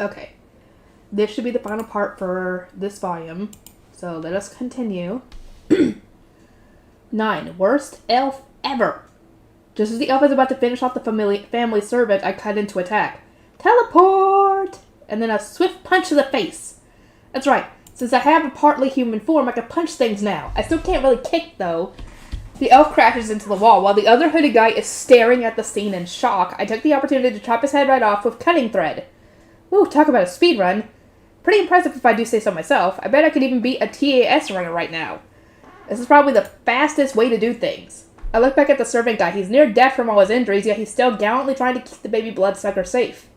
Okay. This should be the final part for this volume. So let us continue. 9. Worst elf ever. Just as the elf is about to finish off the family servant, I cut into attack. Teleport! And then a swift punch to the face. That's right. Since I have a partly human form, I can punch things now. I still can't really kick, though. The elf crashes into the wall, while the other hooded guy is staring at the scene in shock. I took the opportunity to chop his head right off with cutting thread. Ooh, talk about a speed run. Pretty impressive if I do say so myself. I bet I could even beat a TAS runner right now. This is probably the fastest way to do things. I look back at the servant guy. He's near death from all his injuries, yet he's still gallantly trying to keep the baby bloodsucker safe.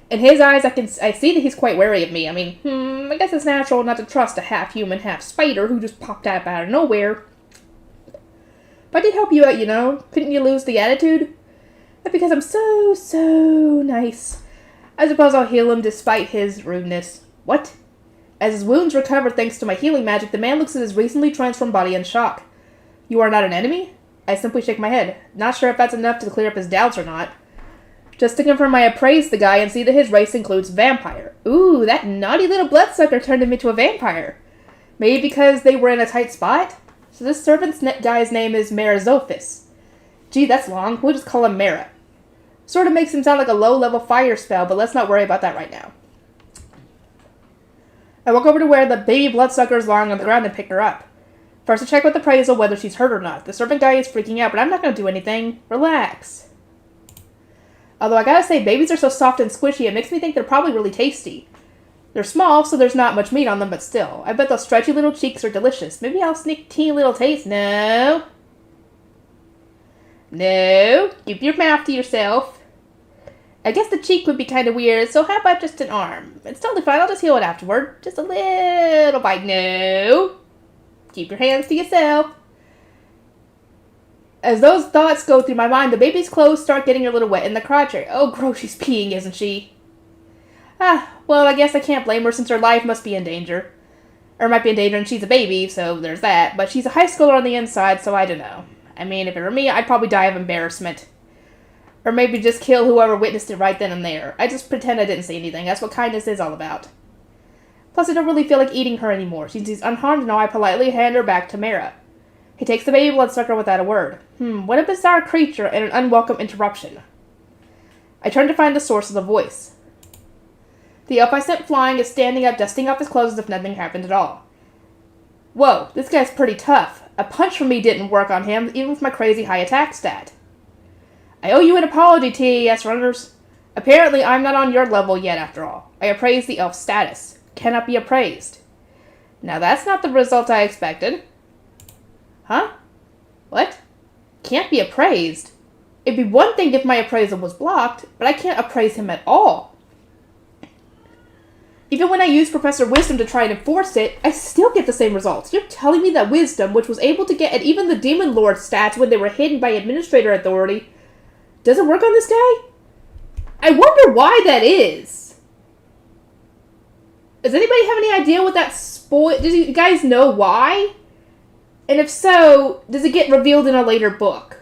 In his eyes, I see that he's quite wary of me. I mean, I guess it's natural not to trust a half-human, half-spider who just popped up out of nowhere. But I did help you out, you know. Couldn't you lose the attitude? That's because I'm so nice. I suppose I'll heal him despite his rudeness. What? As his wounds recover thanks to my healing magic, the man looks at his recently transformed body in shock. You are not an enemy? I simply shake my head. Not sure if that's enough to clear up his doubts or not. Just to confirm, I appraise the guy and see that his race includes vampire. Ooh, that naughty little bloodsucker turned him into a vampire. Maybe because they were in a tight spot? So this servant's guy's name is Marazophis. Gee, that's long. We'll just call him Mara. Sort of makes him sound like a low-level fire spell, but let's not worry about that right now. I walk over to where the baby bloodsucker is lying on the ground and pick her up. First, I check with appraisal whether she's hurt or not. The servant guy is freaking out, but I'm not going to do anything. Relax. Although I gotta say, babies are so soft and squishy, it makes me think they're probably really tasty. They're small, so there's not much meat on them, but still. I bet those stretchy little cheeks are delicious. Maybe I'll sneak a teeny little taste. No. No. Keep your mouth to yourself. I guess the cheek would be kind of weird, so how about just an arm? It's totally fine, I'll just heal it afterward. Just a little bite. No. Keep your hands to yourself. As those thoughts go through my mind, the baby's clothes start getting a little wet in the crotch area. Oh, gross, she's peeing, isn't she? Well, I guess I can't blame her since her life must be in danger. Or might be in danger and she's a baby, so there's that. But she's a high schooler on the inside, so I don't know. I mean, if it were me, I'd probably die of embarrassment. Or maybe just kill whoever witnessed it right then and there. I just pretend I didn't see anything. That's what kindness is all about. Plus, I don't really feel like eating her anymore. She's unharmed now. I politely hand her back to Mara. He takes the baby bloodsucker without a word. What a bizarre creature and an unwelcome interruption. I turn to find the source of the voice. The elf I sent flying is standing up, dusting off his clothes as if nothing happened at all. Whoa, this guy's pretty tough. A punch from me didn't work on him, even with my crazy high attack stat. I owe you an apology, TAS runners. Apparently, I'm not on your level yet, after all. I appraised the elf's status. Cannot be appraised. Now, that's not the result I expected. Huh? What? Can't be appraised? It'd be one thing if my appraisal was blocked, but I can't appraise him at all. Even when I use Professor Wisdom to try and enforce it, I still get the same results. You're telling me that Wisdom, which was able to get at even the Demon Lord stats when they were hidden by Administrator Authority, doesn't work on this guy? I wonder why that is. Does anybody have any idea what that does you guys know why? And if so, does it get revealed in a later book?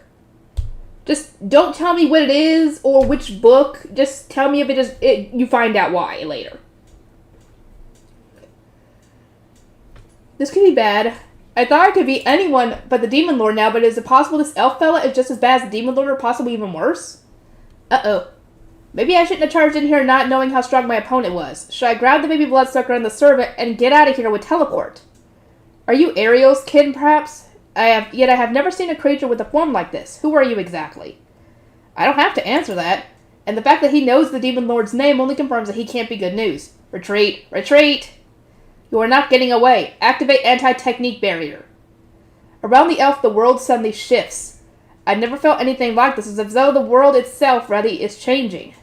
Just don't tell me what it is or which book. Just tell me if it is. You find out why later. This could be bad. I thought it could be anyone but the Demon Lord now, but is it possible this elf fella is just as bad as the Demon Lord or possibly even worse? Uh-oh. Maybe I shouldn't have charged in here not knowing how strong my opponent was. Should I grab the baby bloodsucker and the servant and get out of here with teleport? Are you Ariel's kid, perhaps? Yet I have never seen a creature with a form like this. Who are you exactly? I don't have to answer that. And the fact that he knows the Demon Lord's name only confirms that he can't be good news. Retreat! Retreat! You are not getting away. Activate anti-technique barrier. Around the elf, the world suddenly shifts. I've never felt anything like this, as though the world itself, is changing.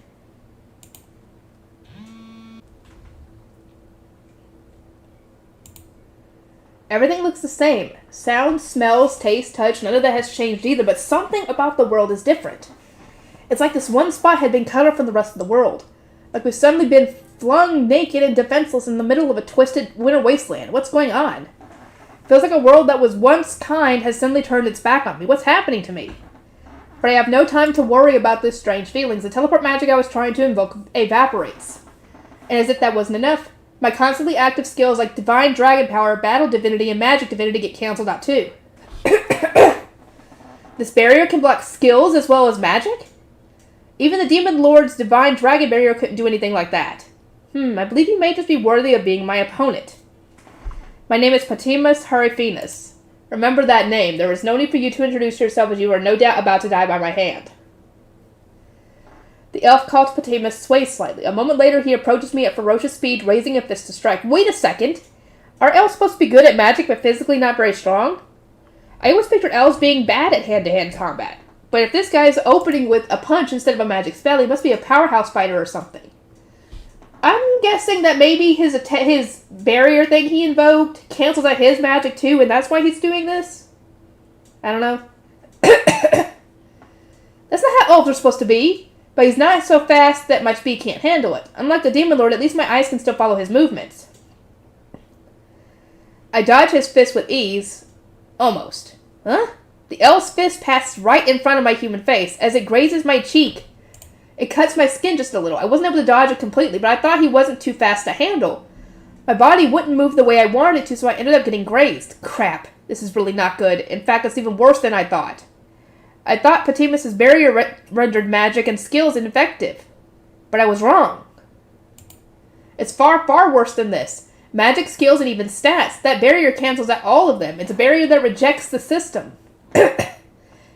Everything looks the same. Sound, smells, taste, touch, none of that has changed either, but something about the world is different. It's like this one spot had been cut off from the rest of the world. Like we've suddenly been flung naked and defenseless in the middle of a twisted winter wasteland. What's going on? Feels like a world that was once kind has suddenly turned its back on me. What's happening to me? But I have no time to worry about these strange feelings. The teleport magic I was trying to invoke evaporates. And as if that wasn't enough, my constantly active skills like Divine Dragon Power, Battle Divinity, and Magic Divinity get cancelled out too. This barrier can block skills as well as magic? Even the Demon Lord's Divine Dragon Barrier couldn't do anything like that. I believe you may just be worthy of being my opponent. My name is Patimus Harifinus. Remember that name. There is no need for you to introduce yourself, as you are no doubt about to die by my hand. The elf called Patimus sways slightly. A moment later, he approaches me at ferocious speed, raising a fist to strike. Wait a second! Are elves supposed to be good at magic, but physically not very strong? I always pictured elves being bad at hand-to-hand combat. But if this guy is opening with a punch instead of a magic spell, he must be a powerhouse fighter or something. I'm guessing that maybe his barrier thing he invoked cancels out his magic too, and that's why he's doing this? I don't know. That's not how elves are supposed to be. But he's not so fast that my speed can't handle it. Unlike the Demon Lord, at least my eyes can still follow his movements. I dodge his fist with ease. Almost. Huh? The elf's fist passes right in front of my human face. As it grazes my cheek, it cuts my skin just a little. I wasn't able to dodge it completely, but I thought he wasn't too fast to handle. My body wouldn't move the way I wanted it to, so I ended up getting grazed. Crap. This is really not good. In fact, it's even worse than I thought. I thought Patimus's barrier rendered magic and skills ineffective. But I was wrong. It's far, far worse than this. Magic, skills, and even stats. That barrier cancels out all of them. It's a barrier that rejects the system.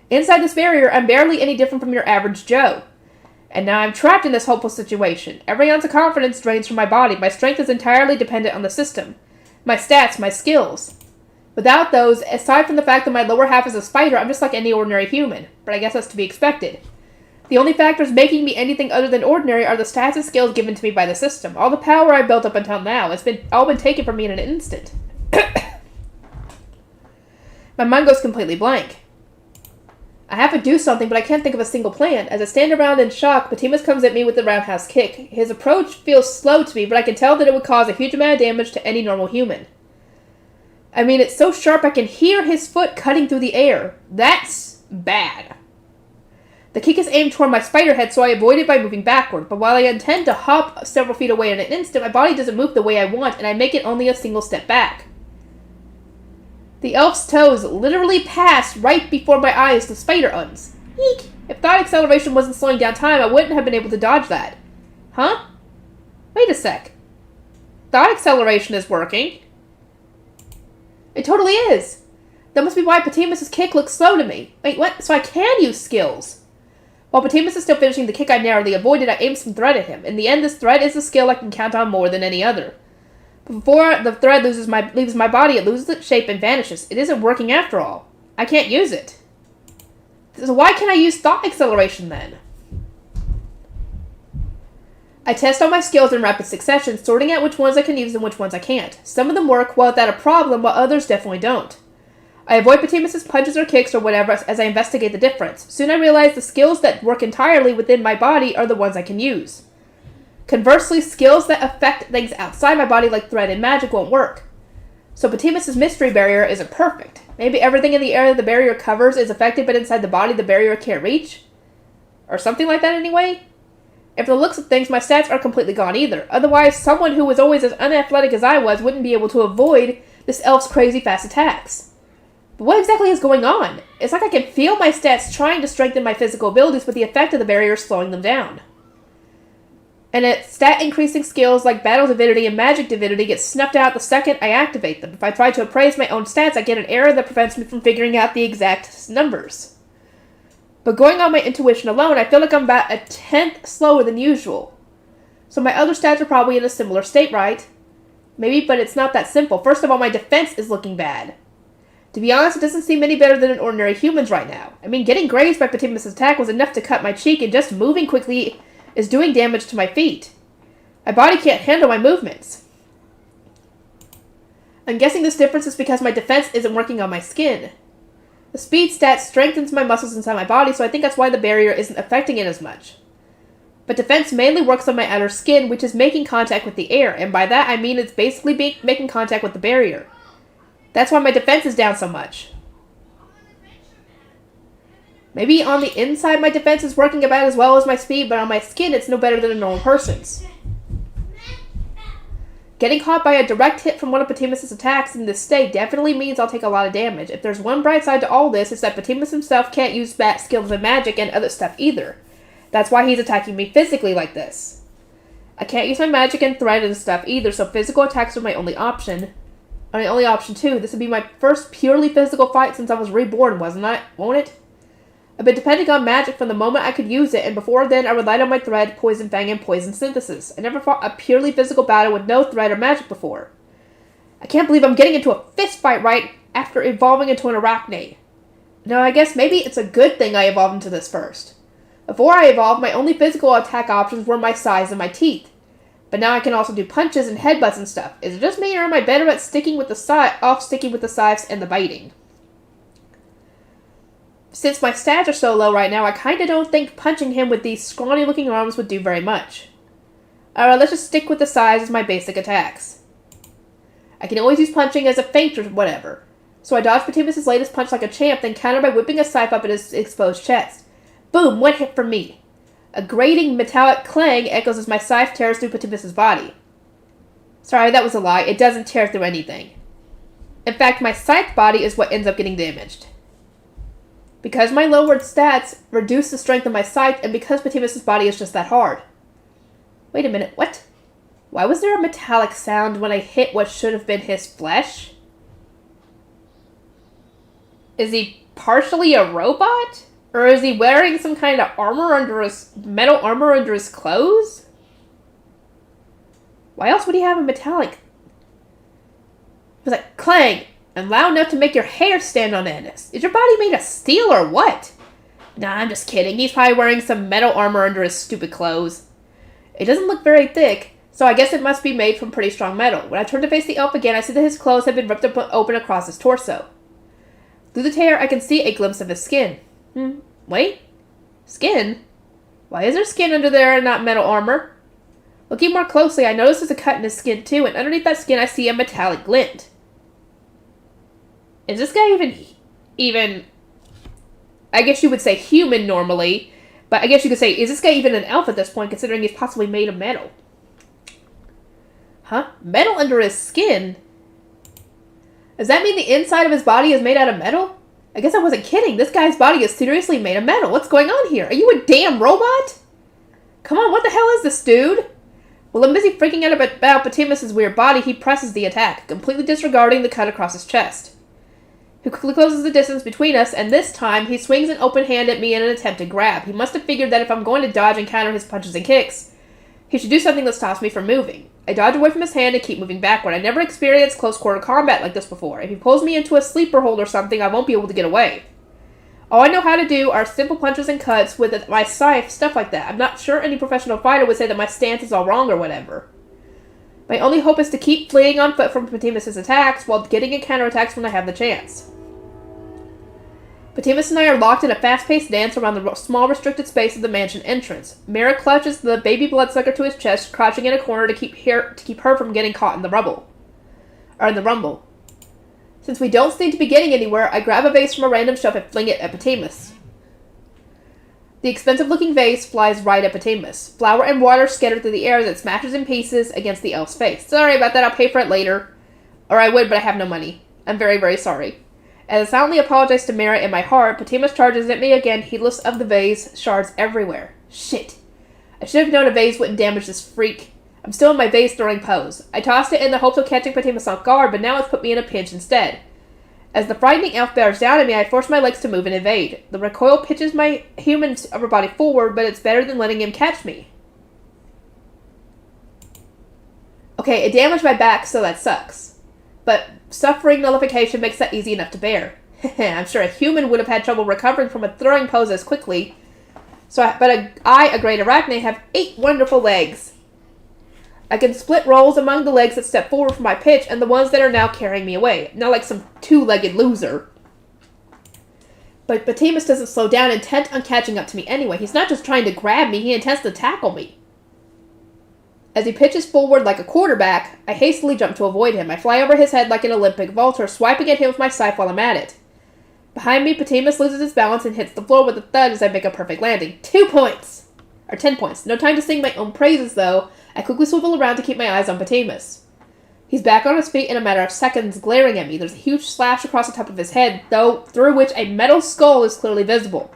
Inside this barrier, I'm barely any different from your average Joe. And now I'm trapped in this hopeless situation. Every ounce of confidence drains from my body. My strength is entirely dependent on the system. My stats, my skills. Without those, aside from the fact that my lower half is a spider, I'm just like any ordinary human. But I guess that's to be expected. The only factors making me anything other than ordinary are the stats and skills given to me by the system. All the power I've built up until now has all been taken from me in an instant. My mind goes completely blank. I have to do something, but I can't think of a single plan. As I stand around in shock, Patimus comes at me with a roundhouse kick. His approach feels slow to me, but I can tell that it would cause a huge amount of damage to any normal human. I mean, it's so sharp I can hear his foot cutting through the air. That's bad. The kick is aimed toward my spider head, so I avoid it by moving backward. But while I intend to hop several feet away in an instant, my body doesn't move the way I want, and I make it only a single step back. The elf's toes literally pass right before my eyes the spider uns. Eek! If thought acceleration wasn't slowing down time, I wouldn't have been able to dodge that. Huh? Wait a sec. Thought acceleration is working. It totally is. That must be why Patimus's kick looks slow to me. Wait, what? So I can use skills. While Patimus is still finishing the kick I narrowly avoided, I aim some thread at him. In the end, this thread is a skill I can count on more than any other. Before the thread leaves my body, it loses its shape and vanishes. It isn't working after all. I can't use it. So why can't I use thought acceleration then? I test all my skills in rapid succession, sorting out which ones I can use and which ones I can't. Some of them work well without a problem, while others definitely don't. I avoid Patimus's punches or kicks or whatever as I investigate the difference. Soon I realize the skills that work entirely within my body are the ones I can use. Conversely, skills that affect things outside my body like thread and magic won't work. So Patimus's mystery barrier isn't perfect. Maybe everything in the area the barrier covers is affected, but inside the body the barrier can't reach? Or something like that anyway? If the looks of things, my stats are completely gone either. Otherwise, someone who was always as unathletic as I was wouldn't be able to avoid this elf's crazy fast attacks. But what exactly is going on? It's like I can feel my stats trying to strengthen my physical abilities, but the effect of the barrier is slowing them down. And its stat-increasing skills like Battle Divinity and Magic Divinity get snuffed out the second I activate them. If I try to appraise my own stats, I get an error that prevents me from figuring out the exact numbers. But going on my intuition alone, I feel like I'm about a tenth slower than usual. So my other stats are probably in a similar state, right? Maybe, but it's not that simple. First of all, my defense is looking bad. To be honest, it doesn't seem any better than an ordinary human's right now. I mean, getting grazed by Patimus' attack was enough to cut my cheek, and just moving quickly is doing damage to my feet. My body can't handle my movements. I'm guessing this difference is because my defense isn't working on my skin. The speed stat strengthens my muscles inside my body, so I think that's why the barrier isn't affecting it as much. But defense mainly works on my outer skin, which is making contact with the air, and by that I mean it's basically making contact with the barrier. That's why my defense is down so much. Maybe on the inside my defense is working about as well as my speed, but on my skin it's no better than a normal person's. Getting caught by a direct hit from one of Patimus's attacks in this state definitely means I'll take a lot of damage. If there's one bright side to all this, it's that Patimus himself can't use bat skills and magic and other stuff either. That's why he's attacking me physically like this. I can't use my magic and thread and stuff either, so physical attacks are my only option. My only option too. This would be my first purely physical fight since I was reborn, won't it? I've been depending on magic from the moment I could use it, and before then I relied on my thread, poison fang, and poison synthesis. I never fought a purely physical battle with no thread or magic before. I can't believe I'm getting into a fist fight right after evolving into an arachne. No, I guess maybe it's a good thing I evolved into this first. Before I evolved, my only physical attack options were my size and my teeth. But now I can also do punches and headbutts and stuff. Is it just me, or am I better at sticking with the scythes and the biting? Since my stats are so low right now, I kinda don't think punching him with these scrawny-looking arms would do very much. Alright, let's just stick with the scythes as my basic attacks. I can always use punching as a feint or whatever. So I dodge Patimus's latest punch like a champ, then counter by whipping a scythe up at his exposed chest. Boom! One hit from me. A grating metallic clang echoes as my scythe tears through Patimus's body. Sorry, that was a lie. It doesn't tear through anything. In fact, my scythe body is what ends up getting damaged. Because my lowered stats reduce the strength of my scythe, and because Patimus's body is just that hard. Wait a minute, what? Why was there a metallic sound when I hit what should have been his flesh? Is he partially a robot? Or is he wearing some kind of armor under his... metal armor under his clothes? Why else would he have a metallic... It was like, clang! And loud enough to make your hair stand on end. Is your body made of steel or what? Nah, I'm just kidding. He's probably wearing some metal armor under his stupid clothes. It doesn't look very thick, so I guess it must be made from pretty strong metal. When I turn to face the elf again, I see that his clothes have been ripped open across his torso. Through the tear, I can see a glimpse of his skin. Wait? Skin? Why is there skin under there and not metal armor? Looking more closely, I notice there's a cut in his skin too, and underneath that skin I see a metallic glint. Is this guy even, I guess you would say human normally, but I guess you could say, is this guy even an elf at this point, considering he's possibly made of metal? Huh? Metal under his skin? Does that mean the inside of his body is made out of metal? I guess I wasn't kidding. This guy's body is seriously made of metal. What's going on here? Are you a damn robot? Come on, what the hell is this, dude? While I'm busy freaking out about Patimus's weird body, he presses the attack, completely disregarding the cut across his chest. He quickly closes the distance between us, and this time, he swings an open hand at me in an attempt to grab. He must have figured that if I'm going to dodge and counter his punches and kicks, he should do something that stops me from moving. I dodge away from his hand and keep moving backward. I never experienced close-quarter combat like this before. If he pulls me into a sleeper hold or something, I won't be able to get away. All I know how to do are simple punches and cuts with my scythe, stuff like that. I'm not sure any professional fighter would say that my stance is all wrong or whatever. My only hope is to keep fleeing on foot from Patimus's attacks while getting in counterattacks when I have the chance. Patimus and I are locked in a fast-paced dance around the small restricted space of the mansion entrance. Mira clutches the baby bloodsucker to his chest, crouching in a corner to keep her from getting caught in the rumble. Since we don't seem to be getting anywhere, I grab a vase from a random shelf and fling it at Patimus. The expensive-looking vase flies right at Patimus. Flour and water scatter through the air as it smashes in pieces against the elf's face. Sorry about that, I'll pay for it later. Or I would, but I have no money. I'm very, very sorry. As I silently apologize to Mira in my heart, Patimus charges at me again, heedless of the vase, shards everywhere. Shit. I should have known a vase wouldn't damage this freak. I'm still in my vase-throwing pose. I tossed it in the hopes of catching Patimus off guard, but now it's put me in a pinch instead. As the frightening elf bears down at me, I force my legs to move and evade. The recoil pitches my human upper body forward, but it's better than letting him catch me. Okay, it damaged my back, so that sucks. But suffering nullification makes that easy enough to bear. I'm sure a human would have had trouble recovering from a throwing pose as quickly. But I, a great arachne, have 8 wonderful legs. I can split rolls among the legs that step forward from my pitch and the ones that are now carrying me away. Not like some 2-legged loser. But Patimus doesn't slow down, intent on catching up to me anyway. He's not just trying to grab me, he intends to tackle me. As he pitches forward like a quarterback, I hastily jump to avoid him. I fly over his head like an Olympic vaulter, swiping at him with my scythe while I'm at it. Behind me, Patimus loses his balance and hits the floor with a thud as I make a perfect landing. 2 points! Or 10 points. No time to sing my own praises, though. I quickly swivel around to keep my eyes on Patimus. He's back on his feet in a matter of seconds, glaring at me. There's a huge slash across the top of his head, though, through which a metal skull is clearly visible.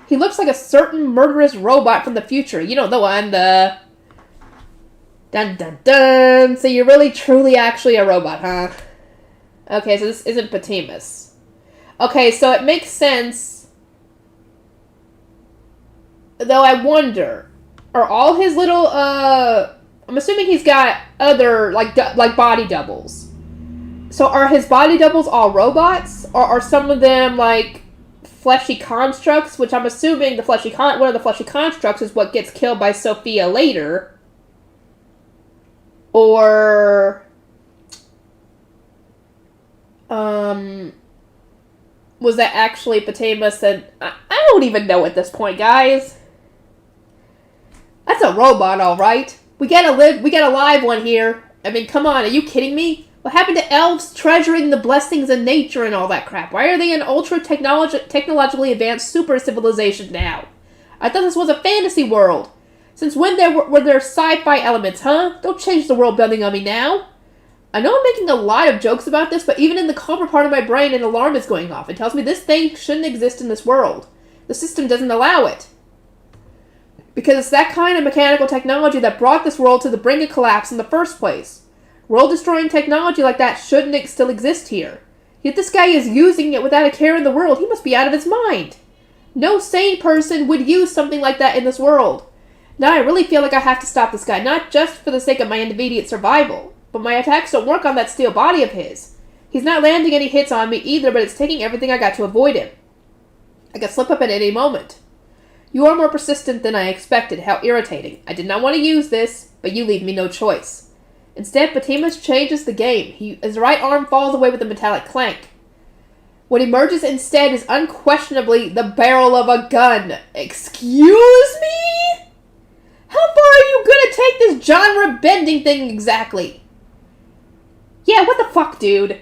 He looks like a certain murderous robot from the future. You know, the one, the... Dun dun dun! So you're really, truly, actually a robot, huh? Okay, so this isn't Patimus. Okay, so it makes sense. Though I wonder, are all his little, I'm assuming he's got other, like body doubles. So are his body doubles all robots? Or are some of them, like, fleshy constructs? Which I'm assuming one of the fleshy constructs is what gets killed by Sophia later. Or... was that actually Patimus? And I don't even know at this point, guys. That's a robot, alright. We got a live one here. I mean, come on, are you kidding me? What happened to elves treasuring the blessings of nature and all that crap? Why are they an technologically advanced super civilization now? I thought this was a fantasy world. Since when were there sci-fi elements, huh? Don't change the world building on me now. I know I'm making a lot of jokes about this, but even in the calmer part of my brain, an alarm is going off. It tells me this thing shouldn't exist in this world. The system doesn't allow it. Because it's that kind of mechanical technology that brought this world to the brink of collapse in the first place. World-destroying technology like that shouldn't still exist here. Yet this guy is using it without a care in the world. He must be out of his mind. No sane person would use something like that in this world. Now I really feel like I have to stop this guy, not just for the sake of my immediate survival. But my attacks don't work on that steel body of his. He's not landing any hits on me either, but it's taking everything I got to avoid him. I could slip up at any moment. You are more persistent than I expected. How irritating. I did not want to use this, but you leave me no choice. Instead, Patimus changes the game. His right arm falls away with a metallic clank. What emerges instead is unquestionably the barrel of a gun. Excuse me? How far are you going to take this genre-bending thing exactly? Yeah, what the fuck, dude?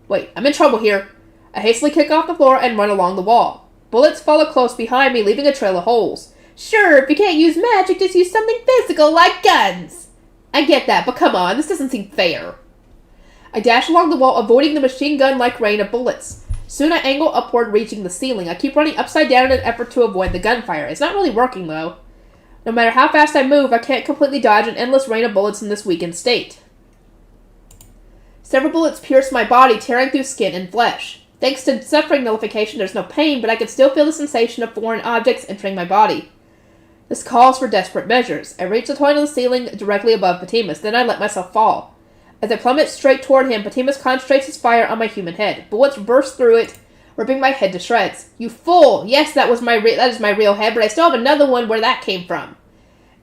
Wait, I'm in trouble here. I hastily kick off the floor and run along the wall. Bullets follow close behind me, leaving a trail of holes. Sure, if you can't use magic, just use something physical like guns. I get that, but come on, this doesn't seem fair. I dash along the wall, avoiding the machine gun-like rain of bullets. Soon I angle upward, reaching the ceiling. I keep running upside down in an effort to avoid the gunfire. It's not really working, though. No matter how fast I move, I can't completely dodge an endless rain of bullets in this weakened state. Several bullets pierce my body, tearing through skin and flesh. Thanks to suffering nullification, there's no pain, but I can still feel the sensation of foreign objects entering my body. This calls for desperate measures. I reach the point on the ceiling directly above Patimus, then I let myself fall. As I plummet straight toward him, Patimus concentrates his fire on my human head. Bullets burst through it, ripping my head to shreds. You fool! Yes, that is my real head, but I still have another one where that came from.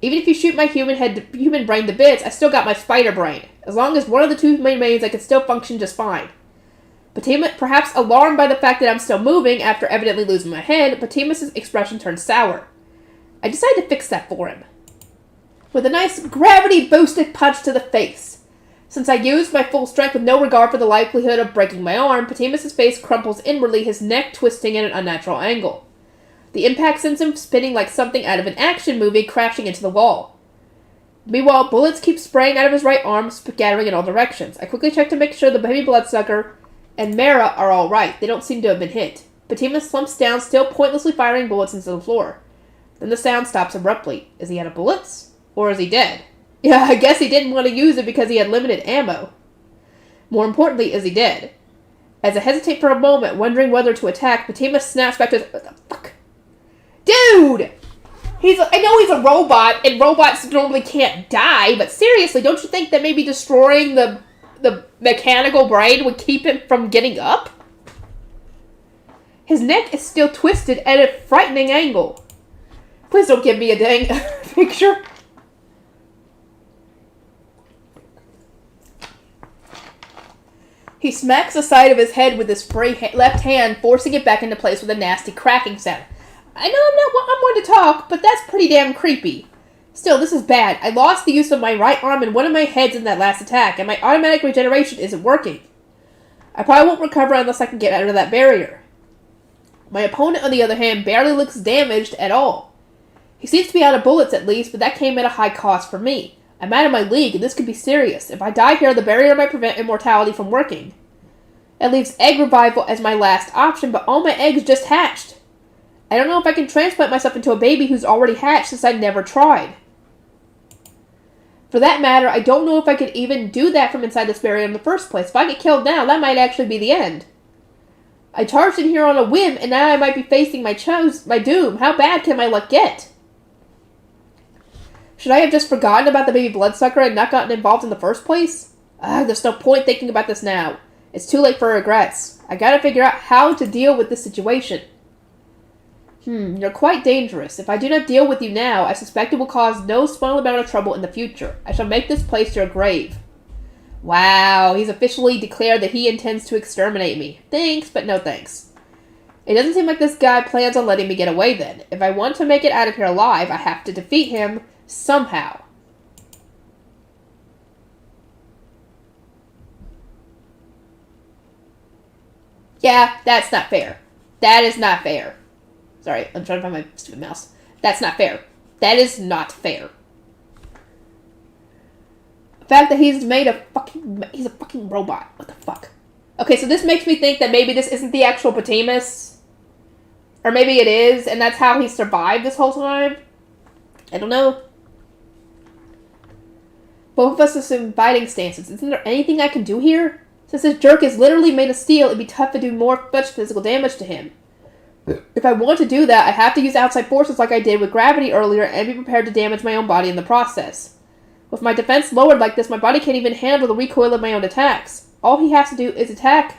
Even if you shoot my human brain to bits, I still got my spider brain. As long as one of the two remains, I can still function just fine. Patimus, perhaps alarmed by the fact that I'm still moving after evidently losing my head, Patimus' expression turns sour. I decide to fix that for him. With a nice gravity-boosted punch to the face. Since I used my full strength with no regard for the likelihood of breaking my arm, Patimus' face crumples inwardly, his neck twisting at an unnatural angle. The impact sends him spinning like something out of an action movie, crashing into the wall. Meanwhile, bullets keep spraying out of his right arm, scattering in all directions. I quickly check to make sure the baby bloodsucker and Mara are all right. They don't seem to have been hit. Patimus slumps down, still pointlessly firing bullets into the floor. Then the sound stops abruptly. Is he out of bullets? Or is he dead? Yeah, I guess he didn't want to use it because he had limited ammo. More importantly, is he dead? As I hesitate for a moment, wondering whether to attack, Patimus snaps back to his... What the fuck? Dude! I know he's a robot, and robots normally can't die, but seriously, don't you think that maybe destroying the mechanical brain would keep him from getting up? His neck is still twisted at a frightening angle. Please don't give me a dang picture. He smacks the side of his head with his free left hand, forcing it back into place with a nasty cracking sound. I know I'm one to talk, but that's pretty damn creepy. Still, this is bad. I lost the use of my right arm and one of my heads in that last attack, and my automatic regeneration isn't working. I probably won't recover unless I can get out of that barrier. My opponent, on the other hand, barely looks damaged at all. He seems to be out of bullets at least, but that came at a high cost for me. I'm out of my league, and this could be serious. If I die here, the barrier might prevent immortality from working. It leaves egg revival as my last option, but all my eggs just hatched. I don't know if I can transplant myself into a baby who's already hatched since I never tried. For that matter, I don't know if I could even do that from inside this barrier in the first place. If I get killed now, that might actually be the end. I charged in here on a whim, and now I might be facing my doom. How bad can my luck get? Should I have just forgotten about the baby bloodsucker and not gotten involved in the first place? There's no point thinking about this now. It's too late for regrets. I gotta figure out how to deal with this situation. You're quite dangerous. If I do not deal with you now, I suspect it will cause no small amount of trouble in the future. I shall make this place your grave. Wow, he's officially declared that he intends to exterminate me. Thanks, but no thanks. It doesn't seem like this guy plans on letting me get away then. If I want to make it out of here alive, I have to defeat him somehow. Yeah, that's not fair. That is not fair. Sorry, I'm trying to find my stupid mouse. That's not fair. That is not fair. The fact that he's a fucking robot. What the fuck? Okay, so this makes me think that maybe this isn't the actual Patimus. Or maybe it is, and that's how he survived this whole time. I don't know. Both of us assume fighting stances. Isn't there anything I can do here? Since this jerk is literally made of steel, it'd be tough to do much physical damage to him. If I want to do that, I have to use outside forces like I did with gravity earlier and be prepared to damage my own body in the process. With my defense lowered like this, my body can't even handle the recoil of my own attacks. All he has to do is attack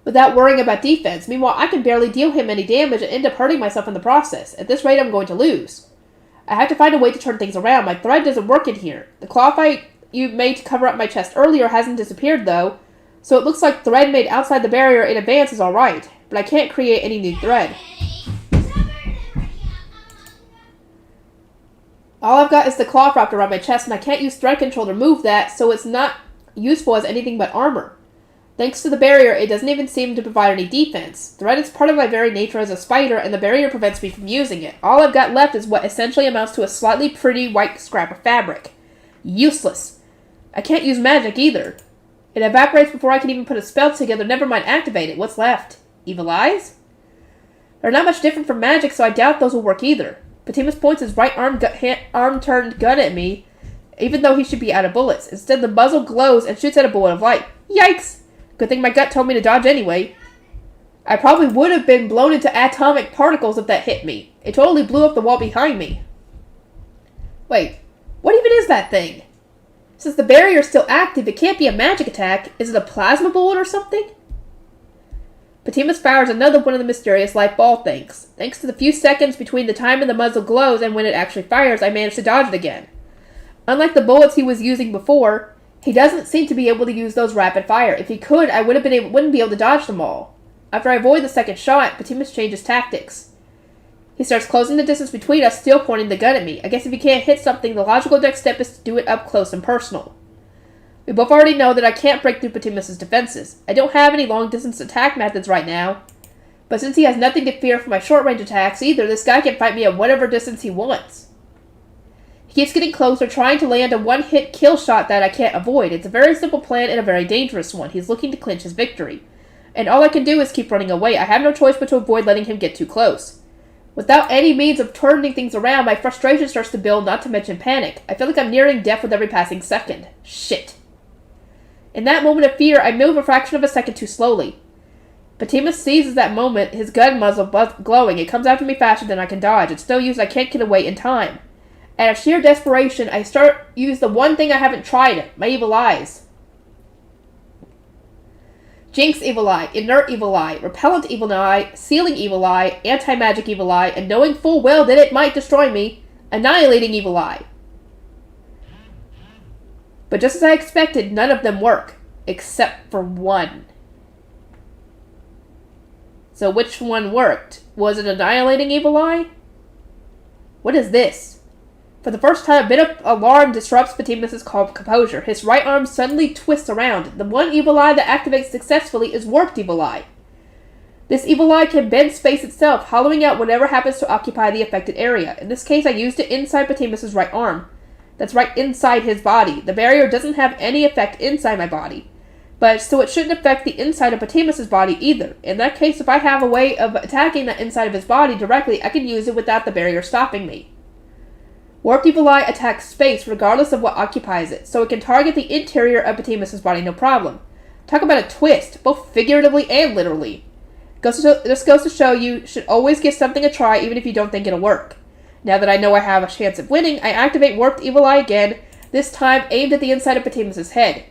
without worrying about defense. Meanwhile, I can barely deal him any damage and end up hurting myself in the process. At this rate, I'm going to lose. I have to find a way to turn things around. My thread doesn't work in here. The cloth you made to cover up my chest earlier hasn't disappeared, though, so it looks like thread made outside the barrier in advance is alright, but I can't create any new thread. All I've got is the cloth wrapped around my chest, and I can't use thread control to remove that, so it's not useful as anything but armor. Thanks to the barrier, it doesn't even seem to provide any defense. Thread is part of my very nature as a spider, and the barrier prevents me from using it. All I've got left is what essentially amounts to a slightly pretty white scrap of fabric. Useless. I can't use magic either. It evaporates before I can even put a spell together, never mind activate it. What's left? Evil eyes? They're not much different from magic, so I doubt those will work either. Patimus points his right arm-turned gun at me, even though he should be out of bullets. Instead, the muzzle glows and shoots at a bullet of light. Yikes! Good thing my gut told me to dodge anyway. I probably would have been blown into atomic particles if that hit me. It totally blew up the wall behind me. Wait, what even is that thing? Since the barrier is still active, it can't be a magic attack. Is it a plasma bullet or something? Patimus fires another one of the mysterious light ball things. Thanks to the few seconds between the time the muzzle glows and when it actually fires, I managed to dodge it again. Unlike the bullets he was using before, he doesn't seem to be able to use those rapid fire. If he could, I wouldn't be able to dodge them all. After I avoid the second shot, Patimus changes tactics. He starts closing the distance between us, still pointing the gun at me. I guess if you can't hit something, the logical next step is to do it up close and personal. We both already know that I can't break through Patimus' defenses. I don't have any long-distance attack methods right now. But since he has nothing to fear from my short-range attacks either, this guy can fight me at whatever distance he wants. He keeps getting closer, trying to land a one-hit kill shot that I can't avoid. It's a very simple plan and a very dangerous one. He's looking to clinch his victory. And all I can do is keep running away. I have no choice but to avoid letting him get too close. Without any means of turning things around, my frustration starts to build, not to mention panic. I feel like I'm nearing death with every passing second. Shit. In that moment of fear, I move a fraction of a second too slowly. Patimus seizes that moment, his gun muzzle glowing. It comes after me faster than I can dodge. It's so used I can't get away in time. Out of sheer desperation, I use the one thing I haven't tried, my evil eyes. Jinx evil eye, inert evil eye, repellent evil eye, sealing evil eye, anti-magic evil eye, and knowing full well that it might destroy me, annihilating evil eye. But just as I expected, none of them work, except for one. So which one worked? Was it annihilating evil eye? What is this? For the first time, a bit of alarm disrupts Patimus' composure. His right arm suddenly twists around. The one evil eye that activates successfully is warped evil eye. This evil eye can bend space itself, hollowing out whatever happens to occupy the affected area. In this case, I used it inside Patimus's right arm. That's right inside his body. The barrier doesn't have any effect inside my body. But so it shouldn't affect the inside of Patimus's body either. In that case, if I have a way of attacking the inside of his body directly, I can use it without the barrier stopping me. Warped Evil Eye attacks space regardless of what occupies it, so it can target the interior of Patimus's body no problem. Talk about a twist, both figuratively and literally. This goes to show you should always give something a try even if you don't think it'll work. Now that I know I have a chance of winning, I activate Warped Evil Eye again, this time aimed at the inside of Patimus's head.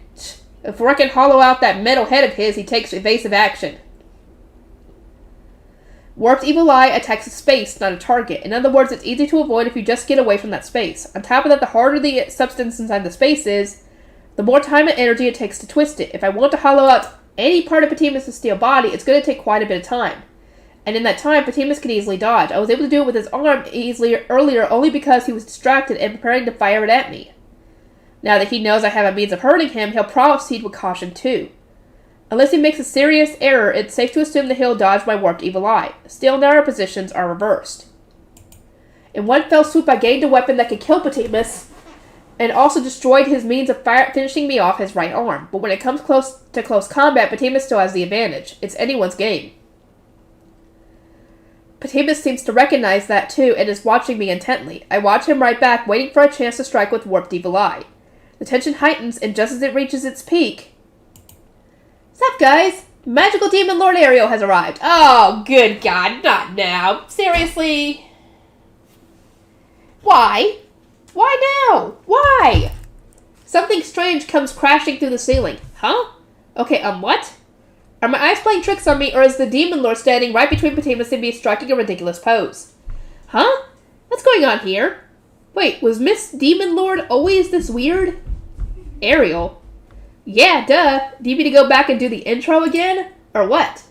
If I can hollow out that metal head of his, he takes evasive action. Warped Evil Eye attacks a space, not a target. In other words, it's easy to avoid if you just get away from that space. On top of that, the harder the substance inside the space is, the more time and energy it takes to twist it. If I want to hollow out any part of Patimus' steel body, it's going to take quite a bit of time. And in that time, Patimus can easily dodge. I was able to do it with his arm easily earlier only because he was distracted and preparing to fire it at me. Now that he knows I have a means of hurting him, he'll proceed with caution too. Unless he makes a serious error, it's safe to assume that he'll dodge my Warped Evil Eye. Still, now our positions are reversed. In one fell swoop, I gained a weapon that could kill Patimus, and also destroyed his means of finishing me off his right arm. But when it comes to close combat, Patimus still has the advantage. It's anyone's game. Patimus seems to recognize that too, and is watching me intently. I watch him right back, waiting for a chance to strike with Warped Evil Eye. The tension heightens, and just as it reaches its peak... Sup, guys? Magical Demon Lord Ariel has arrived. Oh, good God, not now. Seriously? Why? Why now? Why? Something strange comes crashing through the ceiling. Huh? Okay, what? Are my eyes playing tricks on me, or is the Demon Lord standing right between Patimus and me striking a ridiculous pose? Huh? What's going on here? Wait, was Miss Demon Lord always this weird? Ariel? Yeah, duh. Do you need me to go back and do the intro again? Or what?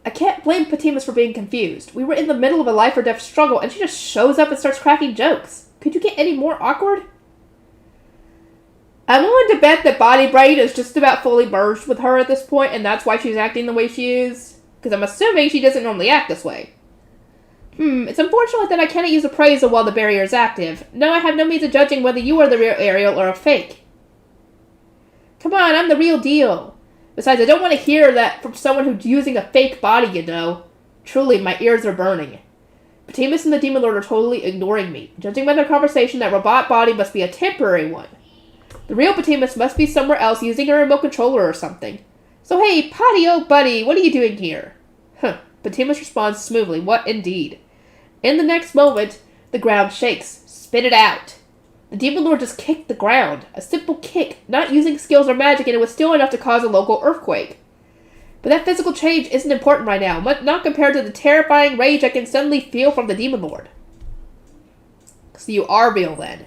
I can't blame Patimus for being confused. We were in the middle of a life or death struggle, and she just shows up and starts cracking jokes. Could you get any more awkward? I'm willing to bet that Body Brain is just about fully merged with her at this point, and that's why she's acting the way she is. Because I'm assuming she doesn't normally act this way. It's unfortunate that I cannot use appraisal while the barrier is active. No, I have no means of judging whether you are the real Ariel or a fake. Come on, I'm the real deal. Besides, I don't want to hear that from someone who's using a fake body, you know. Truly, my ears are burning. Patimus and the Demon Lord are totally ignoring me. Judging by their conversation, that robot body must be a temporary one. The real Patimus must be somewhere else using a remote controller or something. So hey, Patio buddy, what are you doing here? Patimus responds smoothly, what indeed? In the next moment, the ground shakes. Spit it out. The Demon Lord just kicked the ground. A simple kick, not using skills or magic, and it was still enough to cause a local earthquake. But that physical change isn't important right now, not compared to the terrifying rage I can suddenly feel from the Demon Lord. So you are real then.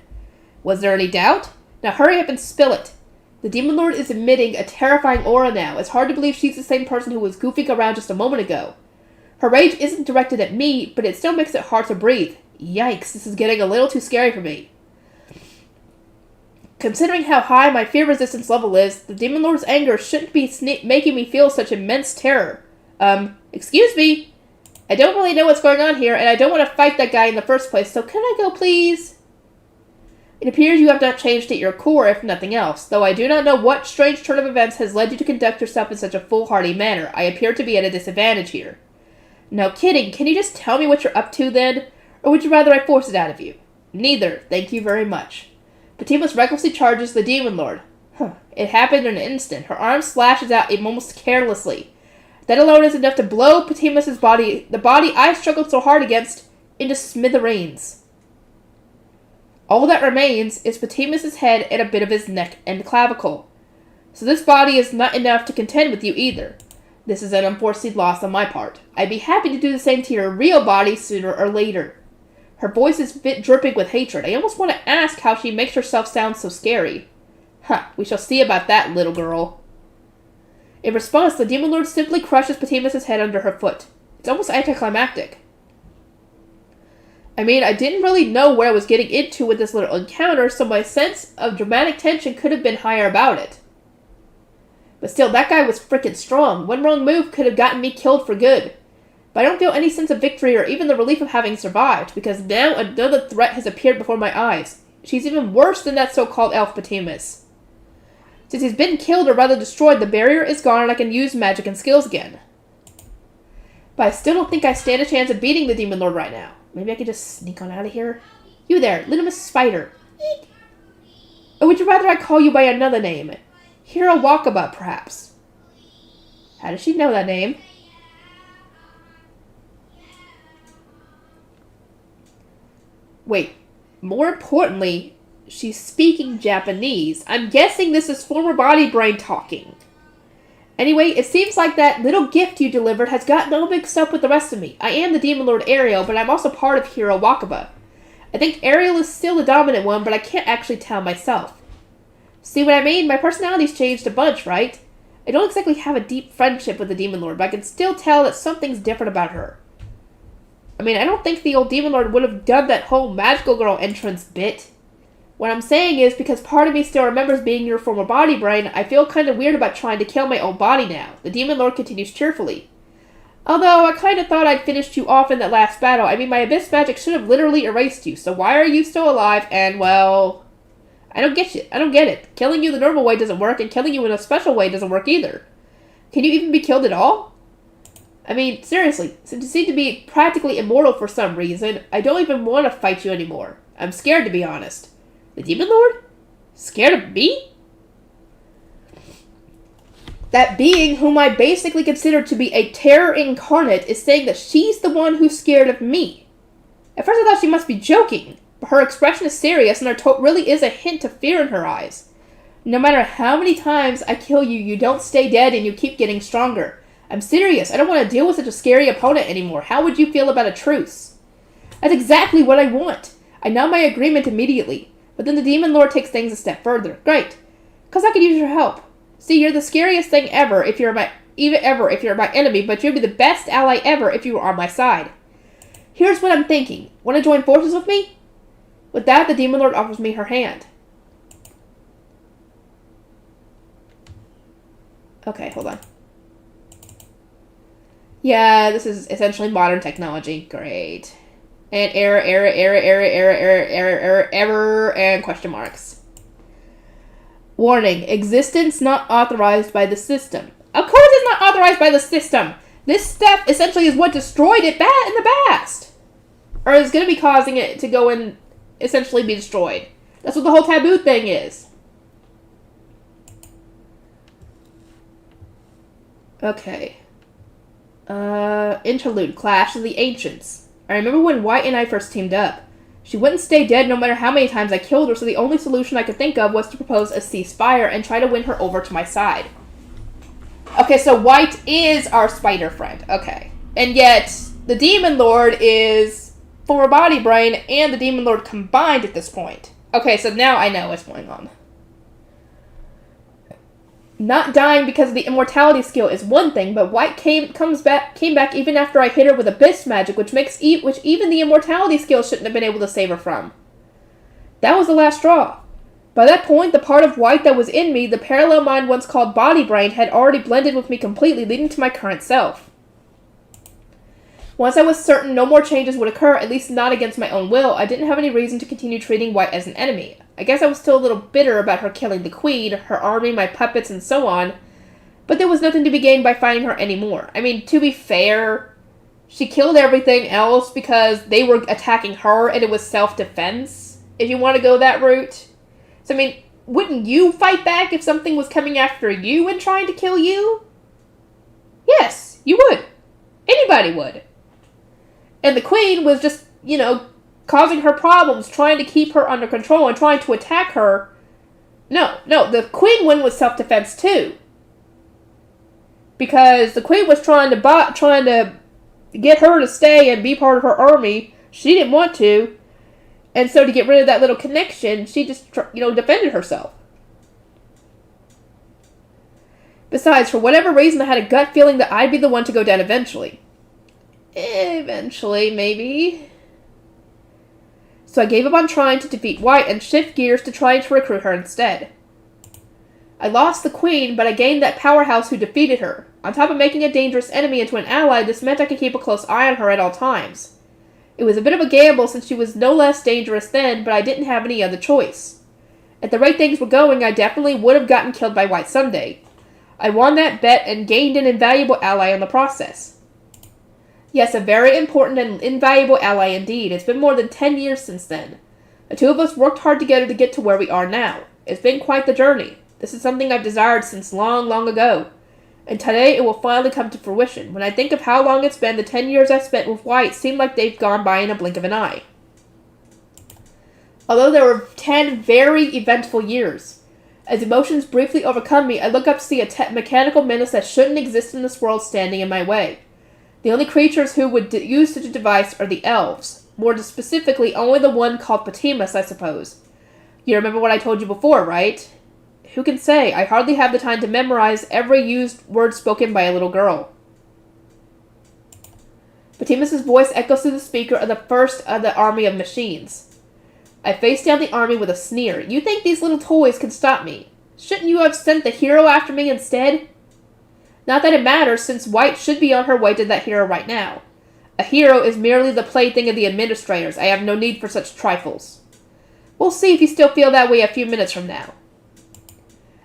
Was there any doubt? Now hurry up and spill it. The Demon Lord is emitting a terrifying aura now. It's hard to believe she's the same person who was goofing around just a moment ago. Her rage isn't directed at me, but it still makes it hard to breathe. Yikes, this is getting a little too scary for me. Considering how high my fear resistance level is, the Demon Lord's anger shouldn't be making me feel such immense terror. Excuse me? I don't really know what's going on here, and I don't want to fight that guy in the first place, so can I go, please? It appears you have not changed at your core, if nothing else. Though I do not know what strange turn of events has led you to conduct yourself in such a foolhardy manner, I appear to be at a disadvantage here. No kidding, can you just tell me what you're up to then? Or would you rather I force it out of you? Neither, thank you very much. Patimus recklessly charges the Demon Lord. It happened in an instant. Her arm slashes out almost carelessly. That alone is enough to blow Patimus's body, the body I struggled so hard against, into smithereens. All that remains is Patimus's head and a bit of his neck and clavicle. So this body is not enough to contend with you either. This is an unforeseen loss on my part. I'd be happy to do the same to your real body sooner or later. Her voice is a bit dripping with hatred. I almost want to ask how she makes herself sound so scary. We shall see about that, little girl. In response, the Demon Lord simply crushes Patimus's head under her foot. It's almost anticlimactic. I mean, I didn't really know where I was getting into with this little encounter, so my sense of dramatic tension could have been higher about it. But still, that guy was frickin' strong. One wrong move could have gotten me killed for good. But I don't feel any sense of victory or even the relief of having survived, because now another threat has appeared before my eyes. She's even worse than that so-called elf Batimus. Since he's been killed or rather destroyed, the barrier is gone and I can use magic and skills again. But I still don't think I stand a chance of beating the Demon Lord right now. Maybe I could just sneak on out of here? You there, Little Spider. Or would you rather I call you by another name? Hero Walkabout, perhaps. How does she know that name? Wait, more importantly, she's speaking Japanese. I'm guessing this is former body brain talking. Anyway, it seems like that little gift you delivered has gotten all mixed up with the rest of me. I am the Demon Lord Ariel, but I'm also part of Hero Wakaba. I think Ariel is still the dominant one, but I can't actually tell myself. See what I mean? My personality's changed a bunch, right? I don't exactly have a deep friendship with the Demon Lord, but I can still tell that something's different about her. I mean, I don't think the old Demon Lord would have done that whole magical girl entrance bit. What I'm saying is, because part of me still remembers being your former body brain, I feel kind of weird about trying to kill my own body now. The Demon Lord continues cheerfully. Although, I kind of thought I'd finished you off in that last battle. I mean, my abyss magic should have literally erased you, so why are you still alive? And, well, I don't get you. I don't get it. Killing you the normal way doesn't work, and killing you in a special way doesn't work either. Can you even be killed at all? I mean, seriously, since you seem to be practically immortal for some reason, I don't even want to fight you anymore. I'm scared, to be honest. The Demon Lord? Scared of me? That being, whom I basically consider to be a terror incarnate, is saying that she's the one who's scared of me. At first I thought she must be joking, but her expression is serious and there really is a hint of fear in her eyes. No matter how many times I kill you, you don't stay dead and you keep getting stronger. I'm serious. I don't want to deal with such a scary opponent anymore. How would you feel about a truce? That's exactly what I want. I nod my agreement immediately. But then the Demon Lord takes things a step further. Great. Because I could use your help. See, you're the scariest thing ever if you're my enemy, but you'd be the best ally ever if you were on my side. Here's what I'm thinking. Want to join forces with me? With that, the Demon Lord offers me her hand. Okay, hold on. Yeah, this is essentially modern technology. Great. And error, and question marks. Warning, existence not authorized by the system. Of course it's not authorized by the system! This step essentially is what destroyed it in the past! Or is going to be causing it to go and essentially be destroyed. That's what the whole taboo thing is. Okay. Interlude, Clash of the Ancients. I remember when White and I first teamed up. She wouldn't stay dead no matter how many times I killed her, so the only solution I could think of was to propose a ceasefire and try to win her over to my side. Okay, so White is our spider friend. Okay. And yet, the Demon Lord is former body brain and the Demon Lord combined at this point. Okay, so now I know what's going on. Not dying because of the immortality skill is one thing, but White came back even after I hit her with abyss magic, which even the immortality skill shouldn't have been able to save her from. That was the last straw. By that point, the part of White that was in me, the parallel mind once called body brain, had already blended with me completely, leading to my current self. Once I was certain no more changes would occur, at least not against my own will, I didn't have any reason to continue treating White as an enemy. I guess I was still a little bitter about her killing the queen, her army, my puppets, and so on, but there was nothing to be gained by fighting her anymore. I mean, to be fair, she killed everything else because they were attacking her and it was self-defense, if you want to go that route. So, I mean, wouldn't you fight back if something was coming after you and trying to kill you? Yes, you would. Anybody would. And the queen was just, causing her problems, trying to keep her under control and trying to attack her. No, the queen one was self-defense too. Because the queen was trying to get her to stay and be part of her army. She didn't want to. And so to get rid of that little connection, she just, defended herself. Besides, for whatever reason, I had a gut feeling that I'd be the one to go down eventually. Eventually, maybe. So I gave up on trying to defeat White and shift gears to trying to recruit her instead. I lost the queen, but I gained that powerhouse who defeated her. On top of making a dangerous enemy into an ally, this meant I could keep a close eye on her at all times. It was a bit of a gamble since she was no less dangerous then, but I didn't have any other choice. At the rate things were going, I definitely would have gotten killed by White someday. I won that bet and gained an invaluable ally in the process. Yes, a very important and invaluable ally indeed. It's been more than 10 years since then. The two of us worked hard together to get to where we are now. It's been quite the journey. This is something I've desired since long, long ago. And today it will finally come to fruition. When I think of how long it's been, the 10 years I've spent with White seem like they've gone by in a blink of an eye. Although there were 10 very eventful years. As emotions briefly overcome me, I look up to see a mechanical menace that shouldn't exist in this world standing in my way. The only creatures who would use such a device are the elves. More specifically, only the one called Patimus, I suppose. You remember what I told you before, right? Who can say? I hardly have the time to memorize every used word spoken by a little girl. Patimus's voice echoes through the speaker of the first of the army of machines. I face down the army with a sneer. You think these little toys can stop me? Shouldn't you have sent the hero after me instead? Not that it matters, since White should be on her way to that hero right now. A hero is merely the plaything of the administrators. I have no need for such trifles. We'll see if you still feel that way a few minutes from now.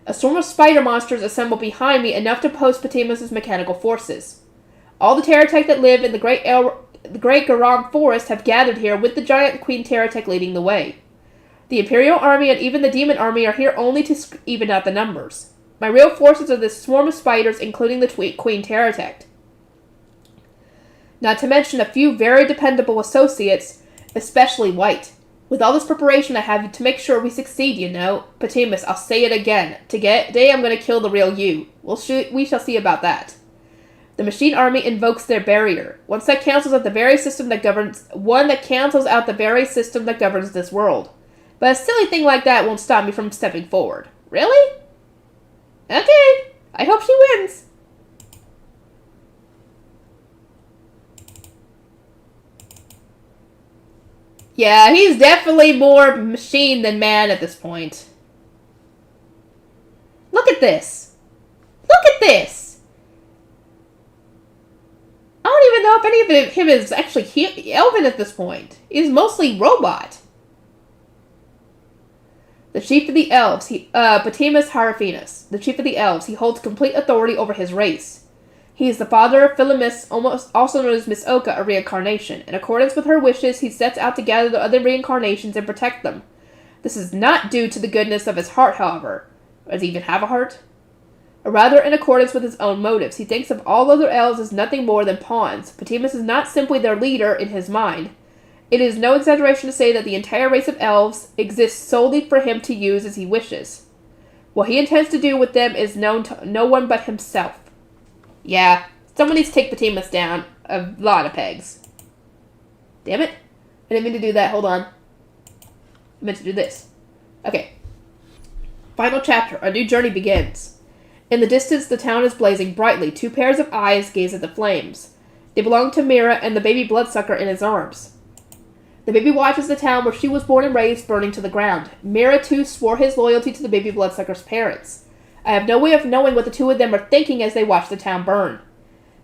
A swarm of spider monsters assemble behind me, enough to oppose Patimus's mechanical forces. All the Terratech that live in the Great Garam Forest have gathered here, with the giant Queen Terratech leading the way. The Imperial Army and even the Demon Army are here only to even out the numbers. My real forces are this swarm of spiders, including the Queen Terratech. Not to mention a few very dependable associates, especially White. With all this preparation I have to make sure we succeed, you know. Patimus, I'll say it again. Today I'm going to kill the real you. We shall see about that. The machine army invokes their barrier. One that cancels out the very system that governs this world. But a silly thing like that won't stop me from stepping forward. Really? Okay. I hope she wins. Yeah, he's definitely more machine than man at this point. Look at this. Look at this. I don't even know if any of him is actually elven at this point. He's mostly robot. The chief of the elves, Patimus Hierophanus. The chief of the elves. He holds complete authority over his race. He is the father of Philomis, also known as Miss Oka, a reincarnation. In accordance with her wishes, he sets out to gather the other reincarnations and protect them. This is not due to the goodness of his heart, however. Does he even have a heart? Or rather, in accordance with his own motives. He thinks of all other elves as nothing more than pawns. Patimus is not simply their leader in his mind. It is no exaggeration to say that the entire race of elves exists solely for him to use as he wishes. What he intends to do with them is known to no one but himself. Yeah, someone needs to take Patimus down a lot of pegs. Damn it. I didn't mean to do that. Hold on. I meant to do this. Okay. Final chapter. A new journey begins. In the distance, the town is blazing brightly. Two pairs of eyes gaze at the flames. They belong to Mira and the baby bloodsucker in his arms. The baby watches the town where she was born and raised burning to the ground. Mira, too, swore his loyalty to the baby bloodsucker's parents. I have no way of knowing what the two of them are thinking as they watch the town burn.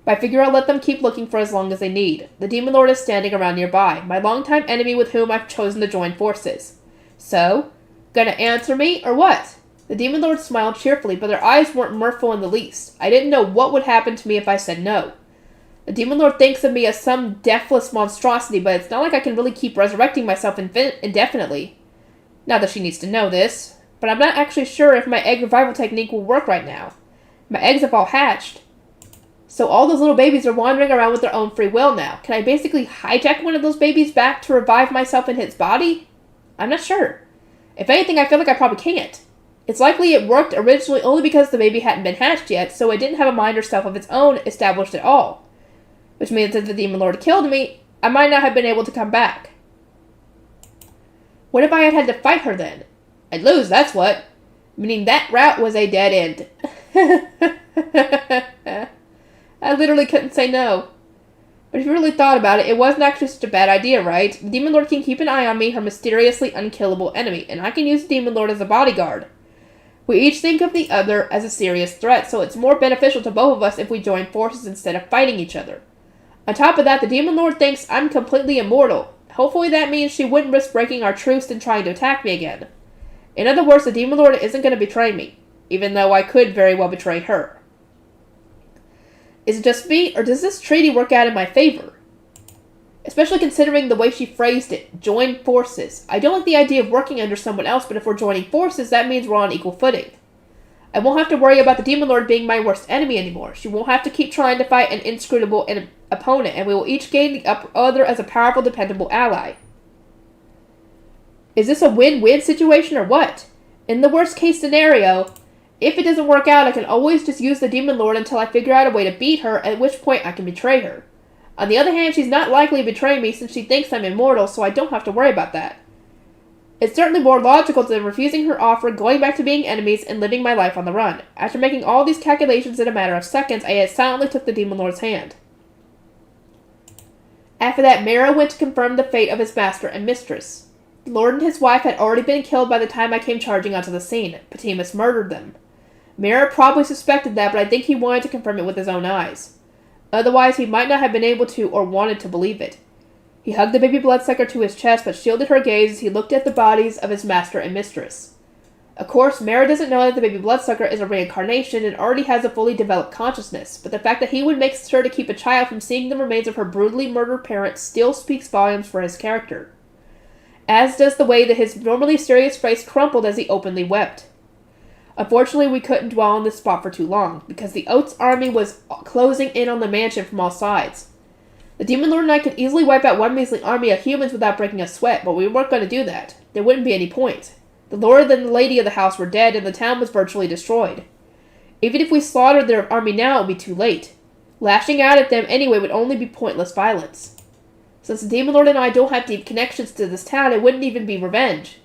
But I figure I'll let them keep looking for as long as they need. The Demon Lord is standing around nearby, my longtime enemy with whom I've chosen to join forces. So, gonna answer me, or what? The Demon Lord smiled cheerfully, but their eyes weren't mirthful in the least. I didn't know what would happen to me if I said no. The Demon Lord thinks of me as some deathless monstrosity, but it's not like I can really keep resurrecting myself indefinitely. Not that she needs to know this. But I'm not actually sure if my egg revival technique will work right now. My eggs have all hatched. So all those little babies are wandering around with their own free will now. Can I basically hijack one of those babies back to revive myself in his body? I'm not sure. If anything, I feel like I probably can't. It's likely it worked originally only because the baby hadn't been hatched yet, so it didn't have a mind or self of its own established at all. Which means that if the Demon Lord killed me, I might not have been able to come back. What if I had to fight her then? I'd lose, that's what. Meaning that route was a dead end. I literally couldn't say no. But if you really thought about it, it wasn't actually such a bad idea, right? The Demon Lord can keep an eye on me, her mysteriously unkillable enemy, and I can use the Demon Lord as a bodyguard. We each think of the other as a serious threat, so it's more beneficial to both of us if we join forces instead of fighting each other. On top of that, the Demon Lord thinks I'm completely immortal. Hopefully that means she wouldn't risk breaking our truce and trying to attack me again. In other words, the Demon Lord isn't going to betray me, even though I could very well betray her. Is it just me, or does this treaty work out in my favor? Especially considering the way she phrased it, join forces. I don't like the idea of working under someone else, but if we're joining forces, that means we're on equal footing. I won't have to worry about the Demon Lord being my worst enemy anymore. She won't have to keep trying to fight an inscrutable opponent, and we will each gain the other as a powerful, dependable ally. Is this a win-win situation or what? In the worst case scenario, if it doesn't work out, I can always just use the Demon Lord until I figure out a way to beat her, at which point I can betray her. On the other hand, she's not likely to betray me since she thinks I'm immortal, so I don't have to worry about that. It's certainly more logical than refusing her offer, going back to being enemies, and living my life on the run. After making all these calculations in a matter of seconds, I silently took the Demon Lord's hand. After that, Mera went to confirm the fate of his master and mistress. The Lord and his wife had already been killed by the time I came charging onto the scene. Patimus murdered them. Mera probably suspected that, but I think he wanted to confirm it with his own eyes. Otherwise, he might not have been able to or wanted to believe it. He hugged the baby bloodsucker to his chest, but shielded her gaze as he looked at the bodies of his master and mistress. Of course, Mera doesn't know that the baby bloodsucker is a reincarnation and already has a fully developed consciousness, but the fact that he would make sure to keep a child from seeing the remains of her brutally murdered parents still speaks volumes for his character. As does the way that his normally serious face crumpled as he openly wept. Unfortunately, we couldn't dwell on this spot for too long, because the Oats army was closing in on the mansion from all sides. The Demon Lord and I could easily wipe out one measly army of humans without breaking a sweat, but we weren't going to do that. There wouldn't be any point. The Lord and the Lady of the house were dead, and the town was virtually destroyed. Even if we slaughtered their army now, it would be too late. Lashing out at them anyway would only be pointless violence. Since the Demon Lord and I don't have deep connections to this town, it wouldn't even be revenge.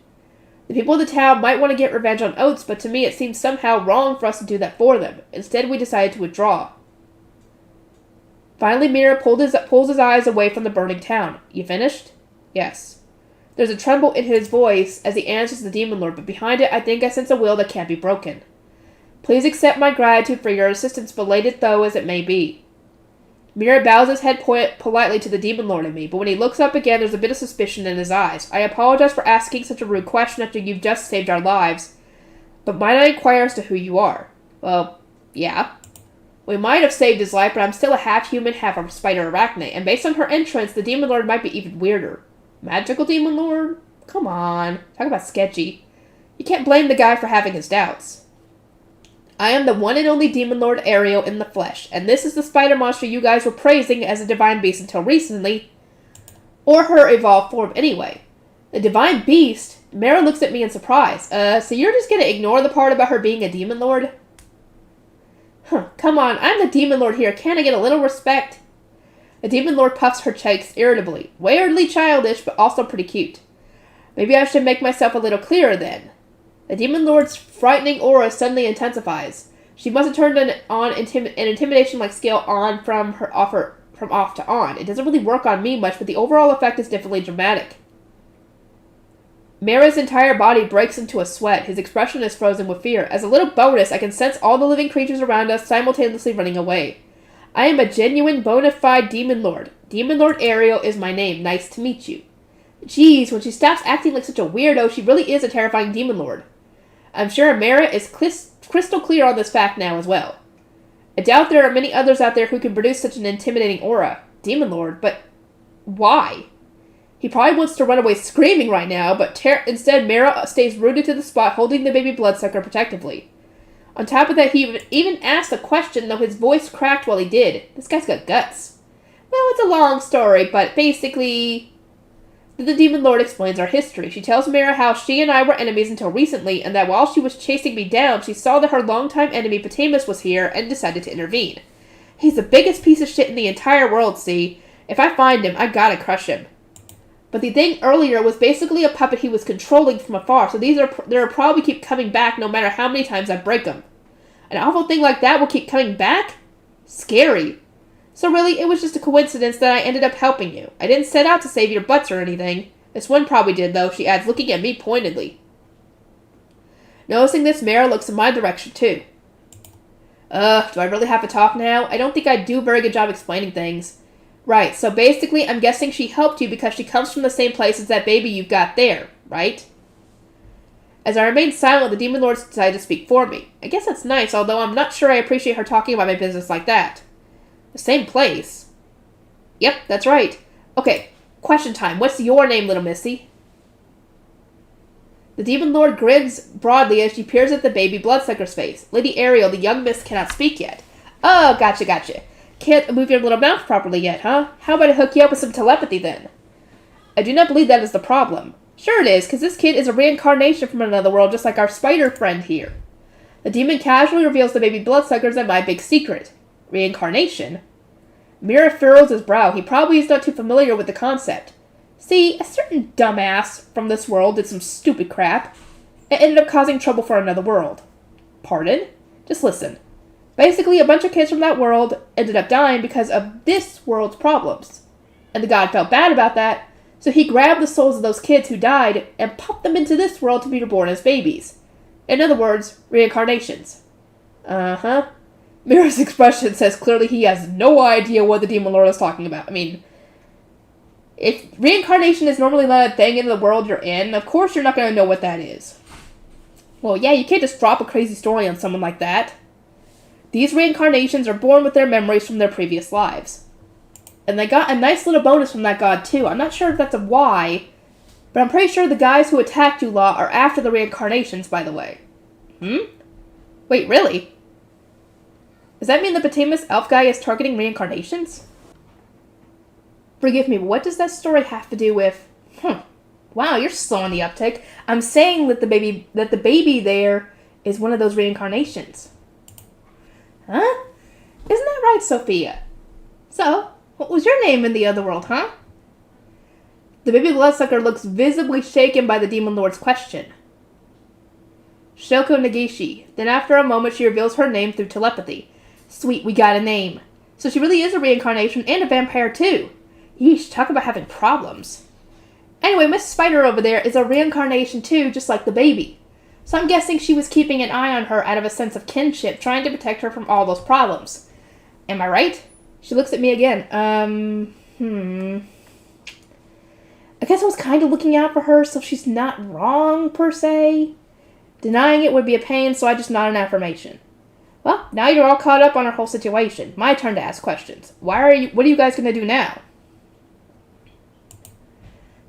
The people of the town might want to get revenge on Oats, but to me it seems somehow wrong for us to do that for them. Instead, we decided to withdraw. Finally, Mera pulls his eyes away from the burning town. You finished? Yes. There's a tremble in his voice as he answers the Demon Lord, but behind it I think I sense a will that can't be broken. Please accept my gratitude for your assistance, belated though as it may be. Mera bows his head politely to the Demon Lord and me, but when he looks up again, there's a bit of suspicion in his eyes. I apologize for asking such a rude question after you've just saved our lives, but might I inquire as to who you are? Well, yeah. We might have saved his life, but I'm still a half-human, half-spider arachnid, and based on her entrance, the Demon Lord might be even weirder. Magical Demon Lord? Come on. Talk about sketchy. You can't blame the guy for having his doubts. I am the one and only Demon Lord Ariel in the flesh, and this is the spider monster you guys were praising as a divine beast until recently. Or her evolved form anyway. The divine beast? Mera looks at me in surprise. So you're just gonna ignore the part about her being a Demon Lord? Huh, come on, I'm the Demon Lord here, can't I get a little respect? The Demon Lord puffs her cheeks irritably. Weirdly childish, but also pretty cute. Maybe I should make myself a little clearer then. The Demon Lord's frightening aura suddenly intensifies. She must have turned an intimidation-like scale on from off to on. It doesn't really work on me much, but the overall effect is definitely dramatic. Mera's entire body breaks into a sweat. His expression is frozen with fear. As a little bonus, I can sense all the living creatures around us simultaneously running away. I am a genuine, bona fide Demon Lord. Demon Lord Ariel is my name. Nice to meet you. Jeez, when she stops acting like such a weirdo, she really is a terrifying Demon Lord. I'm sure Mera is crystal clear on this fact now as well. I doubt there are many others out there who can produce such an intimidating aura. Demon Lord, but why? He probably wants to run away screaming right now, but instead Mera stays rooted to the spot, holding the baby bloodsucker protectively. On top of that, he even asked a question, though his voice cracked while he did. This guy's got guts. Well, it's a long story, but basically, the Demon Lord explains our history. She tells Mera how she and I were enemies until recently, and that while she was chasing me down, she saw that her longtime enemy Patimus was here and decided to intervene. He's the biggest piece of shit in the entire world, see? If I find him, I gotta crush him. But the thing earlier was basically a puppet he was controlling from afar, so they'll probably keep coming back no matter how many times I break them. An awful thing like that will keep coming back? Scary. So really, it was just a coincidence that I ended up helping you. I didn't set out to save your butts or anything. This one probably did, though, she adds, looking at me pointedly. Noticing this, Mira looks in my direction, too. Do I really have to talk now? I don't think I do a very good job explaining things. Right, so basically, I'm guessing she helped you because she comes from the same place as that baby you've got there, right? As I remained silent, the Demon Lord decided to speak for me. I guess that's nice, although I'm not sure I appreciate her talking about my business like that. The same place? Yep, that's right. Okay, question time. What's your name, little missy? The Demon Lord grins broadly as she peers at the baby Bloodsucker's face. Lady Ariel, the young miss, cannot speak yet. Oh, gotcha. Can't move your little mouth properly yet, huh? How about I hook you up with some telepathy, then? I do not believe that is the problem. Sure it is, because this kid is a reincarnation from another world, just like our spider friend here. The demon casually reveals the baby Bloodsuckers and my big secret. Reincarnation? Mira furrows his brow. He probably is not too familiar with the concept. See, a certain dumbass from this world did some stupid crap and ended up causing trouble for another world. Pardon? Just listen. Basically, a bunch of kids from that world ended up dying because of this world's problems. And the god felt bad about that, so he grabbed the souls of those kids who died and popped them into this world to be reborn as babies. In other words, reincarnations. Uh-huh. Mira's expression says clearly he has no idea what the Demon Lord is talking about. I mean, if reincarnation is normally not a thing in the world you're in, of course you're not going to know what that is. Well, yeah, you can't just drop a crazy story on someone like that. These reincarnations are born with their memories from their previous lives. And they got a nice little bonus from that god, too. I'm not sure if that's a why, but I'm pretty sure the guys who attacked you lot are after the reincarnations, by the way. Wait, really? Does that mean the Potamus elf guy is targeting reincarnations? Forgive me, but what does that story have to do with... Wow, you're slow on the uptick. I'm saying that the baby there is one of those reincarnations. Huh? Isn't that right, Sophia? So, what was your name in the other world, huh? The baby Bloodsucker looks visibly shaken by the Demon Lord's question. Shoko Nagishi. Then after a moment, she reveals her name through telepathy. Sweet, we got a name. So she really is a reincarnation and a vampire, too. Yeesh, talk about having problems. Anyway, Miss Spider over there is a reincarnation too, just like the baby. So I'm guessing she was keeping an eye on her out of a sense of kinship, trying to protect her from all those problems. Am I right? She looks at me again. I guess I was kind of looking out for her, so she's not wrong, per se. Denying it would be a pain, so I just nod an affirmation. Well, now you're all caught up on our whole situation. My turn to ask questions. What are you guys going to do now?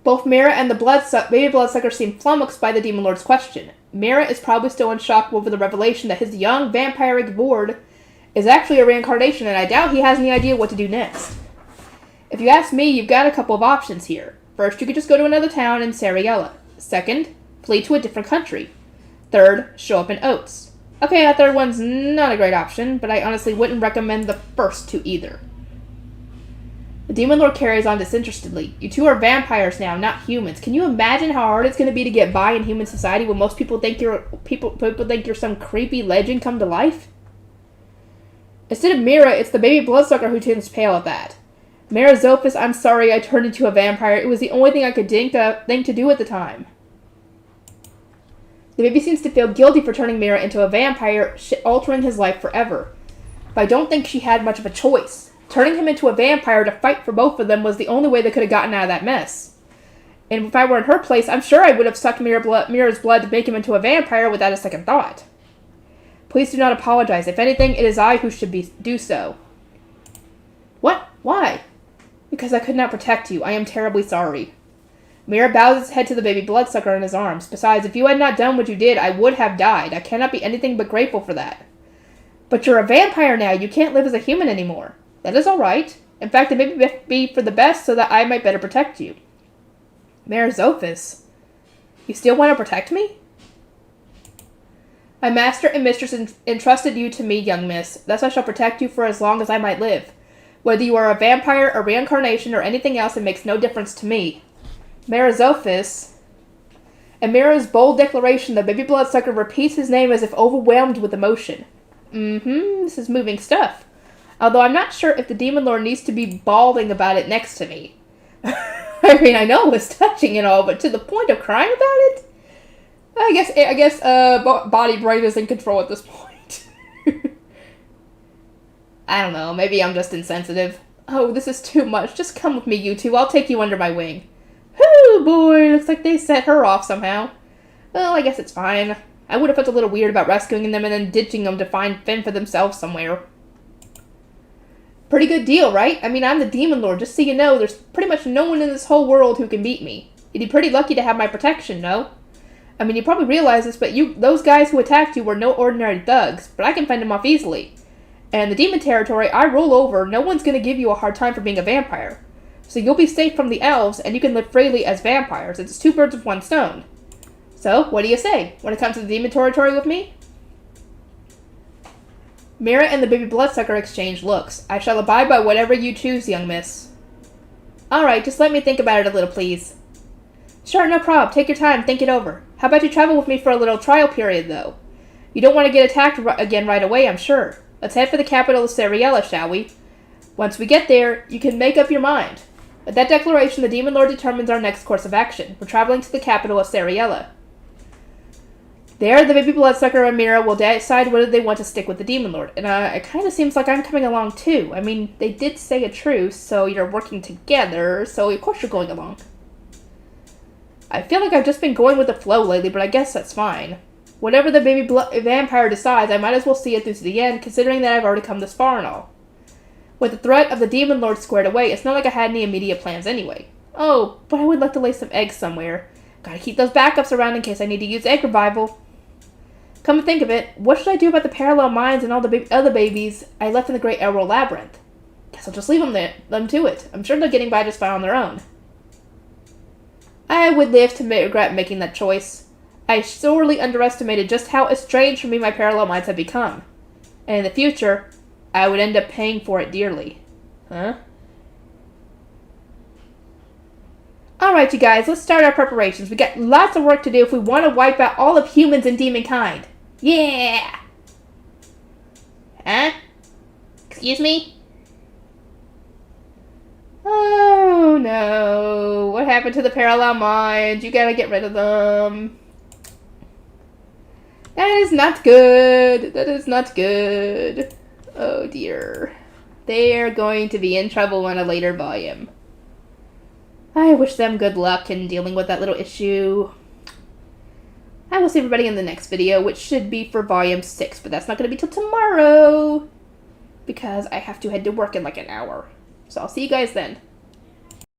Both Mira and the baby Bloodsucker seem flummoxed by the Demon Lord's question. Mira is probably still in shock over the revelation that his young vampiric ward is actually a reincarnation, and I doubt he has any idea what to do next. If you ask me, you've got a couple of options here. First, you could just go to another town in Sariella. Second, flee to a different country. Third, show up in Oats. Okay, that third one's not a great option, but I honestly wouldn't recommend the first two either. The Demon Lord carries on disinterestedly. You two are vampires now, not humans. Can you imagine how hard it's going to be to get by in human society when most people think you're some creepy legend come to life? Instead of Mira, it's the baby Bloodsucker who turns pale at that. Mira Zophis, I'm sorry I turned into a vampire. It was the only thing I could think to do at the time. The baby seems to feel guilty for turning Mira into a vampire, altering his life forever. But I don't think she had much of a choice. Turning him into a vampire to fight for both of them was the only way they could have gotten out of that mess. And if I were in her place, I'm sure I would have sucked Mira's blood to make him into a vampire without a second thought. Please do not apologize. If anything, it is I who should do so. What? Why? Because I could not protect you. I am terribly sorry. Mira bows his head to the baby Bloodsucker in his arms. Besides, if you had not done what you did, I would have died. I cannot be anything but grateful for that. But you're a vampire now. You can't live as a human anymore. That is all right. In fact, it may be for the best so that I might better protect you. Mayor Zophis, you still want to protect me? My master and mistress entrusted you to me, young miss. Thus I shall protect you for as long as I might live. Whether you are a vampire, a reincarnation, or anything else, it makes no difference to me. Mayor Zophis. In Mira's bold declaration, the baby Bloodsucker repeats his name as if overwhelmed with emotion. This is moving stuff. Although I'm not sure if the Demon Lord needs to be bawling about it next to me. I mean, I know it was touching and all, but to the point of crying about it? Body brain is in control at this point. I don't know, maybe I'm just insensitive. Oh, this is too much. Just come with me, you two. I'll take you under my wing. Whoo, boy, looks like they set her off somehow. Well, I guess it's fine. I would have felt a little weird about rescuing them and then ditching them to fend for themselves somewhere. Pretty good deal, right? I mean, I'm the Demon Lord, just so you know, there's pretty much no one in this whole world who can beat me. You'd be pretty lucky to have my protection, no? I mean, you probably realize this, but those guys who attacked you were no ordinary thugs, but I can fend them off easily. And the demon territory I rule over, no one's going to give you a hard time for being a vampire. So you'll be safe from the elves, and you can live freely as vampires. It's 2 birds with 1 stone. So, what do you say? Want to come to the demon territory with me? Mira and the baby bloodsucker exchange looks. I shall abide by whatever you choose, young miss. Alright, just let me think about it a little, please. Sure, no prob. Take your time, think it over. How about you travel with me for a little trial period, though? You don't want to get attacked again right away, I'm sure. Let's head for the capital of Seriella, shall we? Once we get there, you can make up your mind. With that declaration, the Demon Lord determines our next course of action. We're traveling to the capital of Seriella. There, the baby bloodsucker and Mira will decide whether they want to stick with the Demon Lord. And it kind of seems like I'm coming along too. I mean, they did say a truce, so you're working together, so of course you're going along. I feel like I've just been going with the flow lately, but I guess that's fine. Whatever the baby vampire decides, I might as well see it through to the end, considering that I've already come this far and all. With the threat of the Demon Lord squared away, it's not like I had any immediate plans anyway. Oh, but I would like to lay some eggs somewhere. Gotta keep those backups around in case I need to use egg revival. Come to think of it, what should I do about the parallel mines and all the other babies I left in the Great Emerald Labyrinth? Guess I'll just leave them to it. I'm sure they're getting by just fine on their own. I would live to regret making that choice. I sorely underestimated just how estranged from me my parallel minds have become. And in the future, I would end up paying for it dearly. Huh? Alright, you guys, let's start our preparations. We got lots of work to do if we want to wipe out all of humans and demonkind. Yeah! Huh? Excuse me? Oh no. What happened to the parallel minds? You gotta get rid of them. That is not good. That is not good. Oh dear. They are going to be in trouble on a later volume. I wish them good luck in dealing with that little issue. I will see everybody in the next video, which should be for volume 6, but that's not going to be till tomorrow, because I have to head to work in like an hour. So I'll see you guys then.